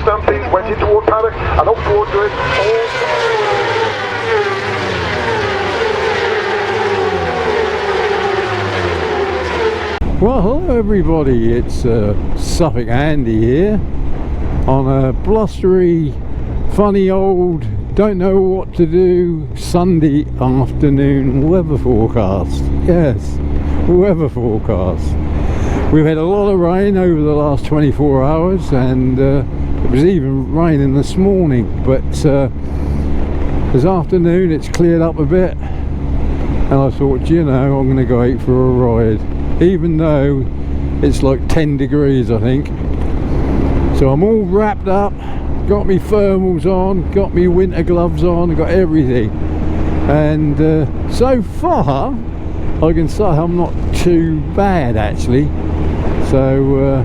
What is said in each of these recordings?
stampede went in toward paddock and up towards it. Well, hello everybody, it's Suffolk Andy here on a blustery, funny old, don't know what to do Sunday afternoon weather forecast. Yes, weather forecast. We've had a lot of rain over the last 24 hours and it was even raining this morning, but this afternoon it's cleared up a bit and I thought, you know, I'm going to go out for a ride, even though it's like 10 degrees I think. So I'm all wrapped up, got me thermals on, got me winter gloves on, got everything, and so far I can say I'm not too bad actually. So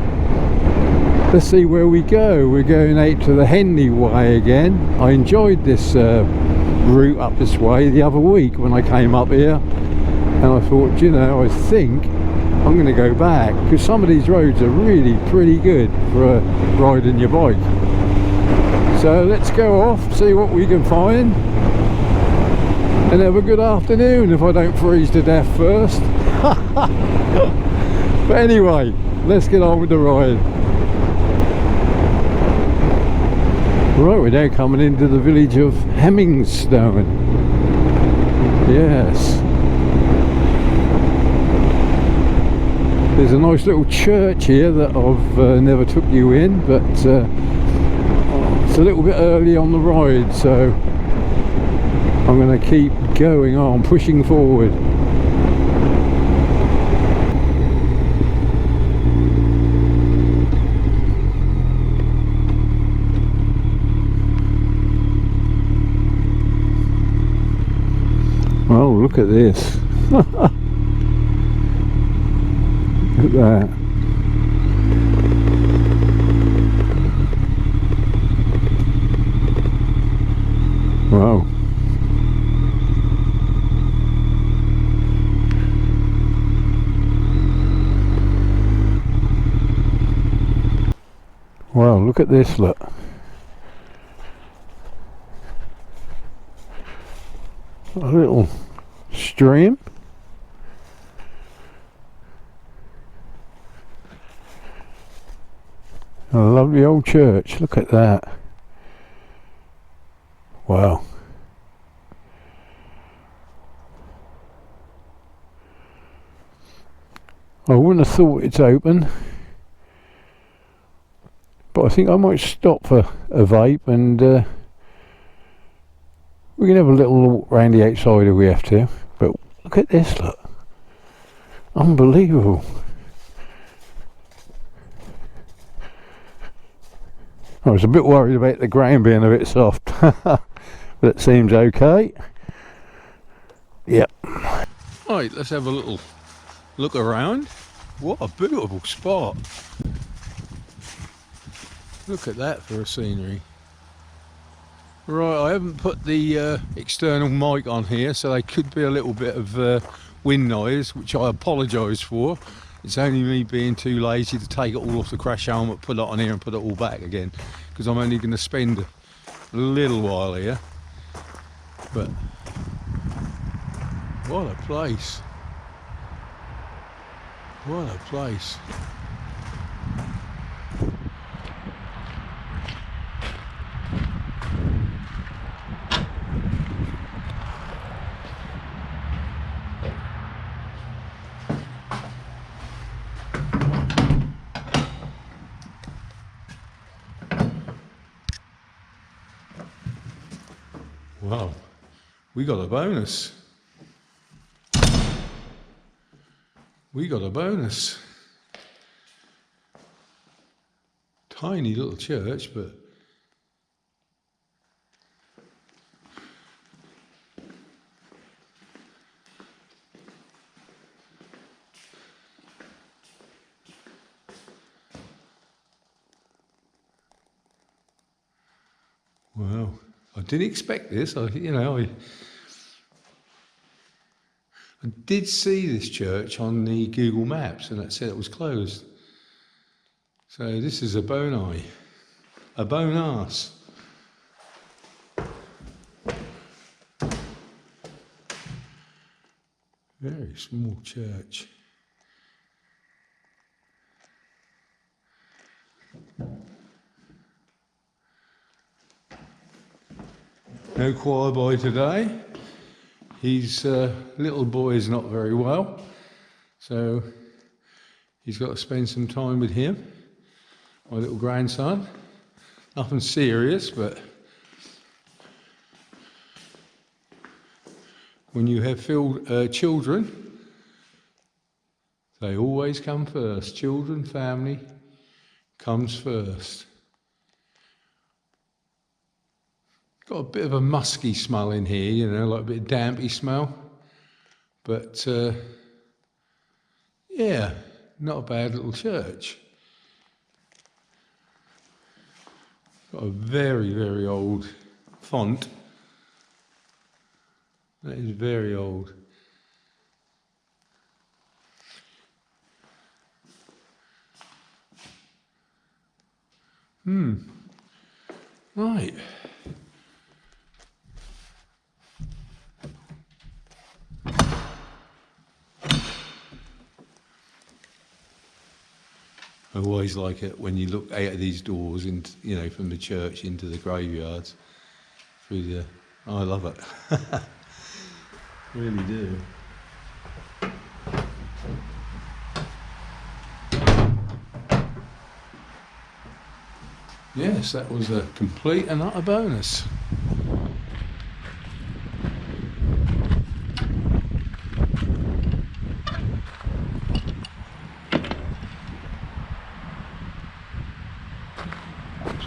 let's see where we go. We're going out to the Henley Way again. I enjoyed this route up this way the other week when I came up here, and I thought, you know, I think I'm going to go back because some of these roads are really pretty good for riding your bike. So let's go off, see what we can find, and have a good afternoon if I don't freeze to death first. But anyway, let's get on with the ride. Right, we're now coming into the village of Hemmingstone. Yes. There's a nice little church here that I've never took you in, but it's a little bit early on the ride, so I'm going to keep going on, pushing forward. Oh, look at this. Look at that. Wow. Wow, look at this, look. A little stream. A lovely old church, look at that. Wow. I wouldn't have thought it's open, but I think I might stop for a vape and we can have a little walk round the outside if we have to. But look at this, look. Unbelievable. I was a bit worried about the ground being a bit soft, but it seems okay. Yep. Right, let's have a little look around. What a beautiful spot. Look at that for a scenery. Right, I haven't put the external mic on here, so there could be a little bit of wind noise, which I apologise for. It's only me being too lazy to take it all off the crash helmet, put it on here and put it all back again, because I'm only going to spend a little while here. But what a place. What a place. Wow, we got a bonus. We got a bonus. Tiny little church, but wow. I didn't expect this. I did see this church on the Google Maps and it said it was closed. So this is a bone eye. a bone arse. Very small church. No choir boy today. His little boy is not very well, so he's got to spend some time with him, my little grandson. Nothing serious, but when you have children, they always come first. Children, family comes first. Got a bit of a musky smell in here, you know, like a bit of dampy smell. But yeah, not a bad little church. Got a very, very old font. That is very old. Right. I always like it when you look out of these doors, into, you know, from the church into the graveyards. Through the, I love it. Really do. Yes, that was a complete and utter bonus.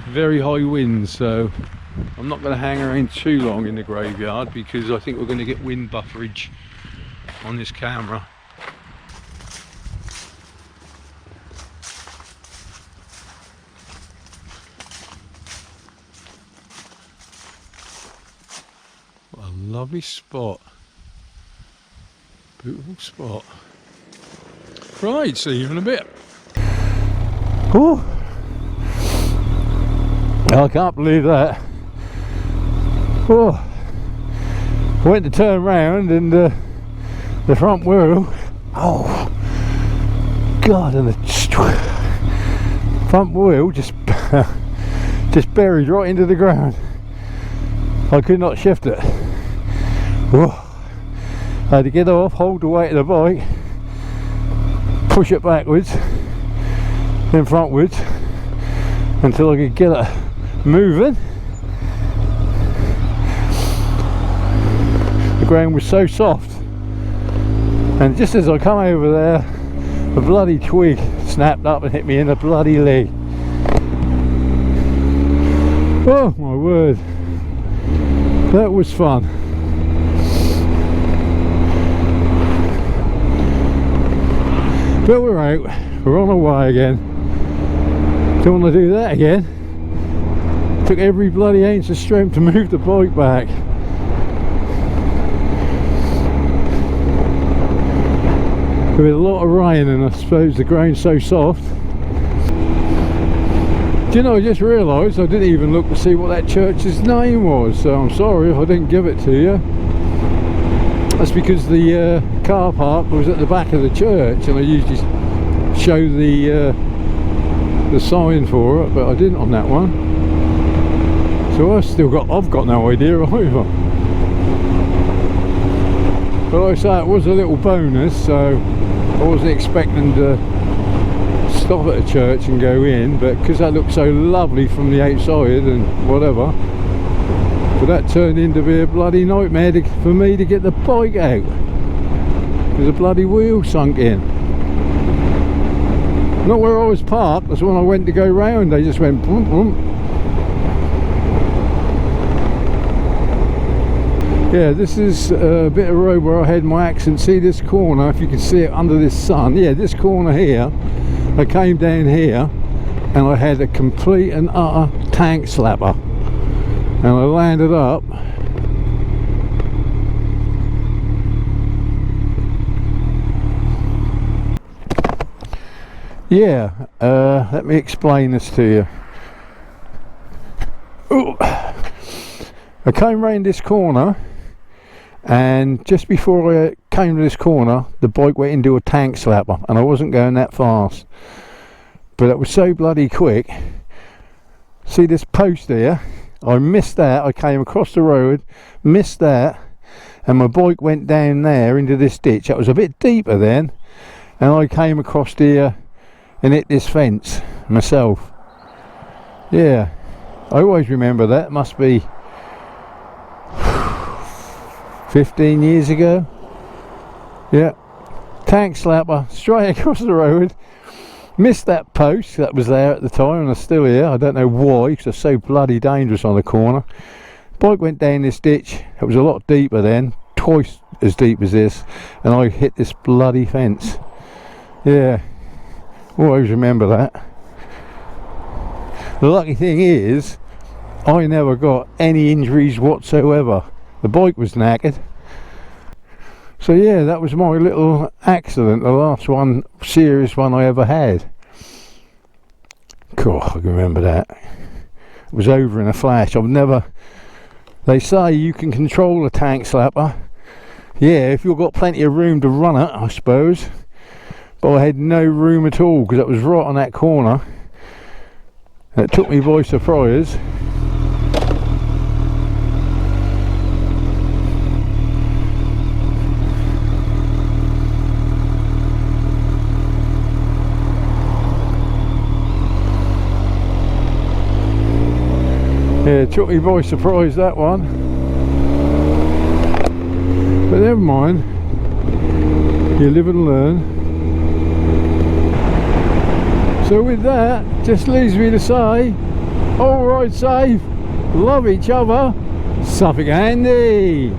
Very high winds, so I'm not going to hang around too long in the graveyard because I think we're going to get wind bufferage on this camera. What a lovely spot. Beautiful spot. Right, see you in a bit. Ooh. I can't believe that. Oh, I went to turn round and the front wheel, oh God, and the front wheel just buried right into the ground. I could not shift it. Oh, I had to get off, hold the weight of the bike, push it backwards, then frontwards until I could get it moving. The ground was so soft, and just as I come over there, a bloody twig snapped up and hit me in the bloody leg. Oh my word, that was fun. But we're out, we're on our way again. Don't want to do that again. Took every bloody ounce of strength to move the bike back. With a lot of rain, and I suppose the ground's so soft. Do you know, I just realised I didn't even look to see what that church's name was, so I'm sorry if I didn't give it to you. That's because the car park was at the back of the church, and I usually show the sign for it, but I didn't on that one. So I've got no idea either. But like I say, it was a little bonus, so I wasn't expecting to stop at a church and go in, but because that looked so lovely from the outside and whatever, but that turned into be a bloody nightmare for me to get the bike out because the bloody wheel sunk in. Not where I was parked, that's when I went to go round, they just went boom boom. Yeah, this is a bit of road where I had my accident. See this corner, if you can see it under this sun. Yeah, this corner here, I came down here and I had a complete and utter tank slapper. And I landed up. Yeah, let me explain this to you. Ooh. I came round this corner, and just before I came to this corner, the bike went into a tank slapper, and I wasn't going that fast, but it was so bloody quick. See this post there? I missed that. I came across the road, missed that, and my bike went down there into this ditch. It was a bit deeper then, and I came across here and hit this fence myself. Yeah, I always remember that. Must be 15 years ago. Yeah, tank slapper straight across the road. Missed that post that was there at the time, and I'm still here. I don't know why, because it's so bloody dangerous on the corner. Bike went down this ditch. It was a lot deeper then, twice as deep as this, and I hit this bloody fence. Yeah, always remember that. The lucky thing is, I never got any injuries whatsoever. The bike was knackered. So yeah, that was my little accident, the last one, serious one I ever had. Cool, I can remember that. It was over in a flash. I've never... They say you can control a tank slapper. Yeah, if you've got plenty of room to run it, I suppose. But I had no room at all, because it was right on that corner. And it took me by surprise. Yeah, it took me by surprise, that one. But never mind. You live and learn. So with that, just leaves me to say, all ride safe, love each other, Suffolk Andy.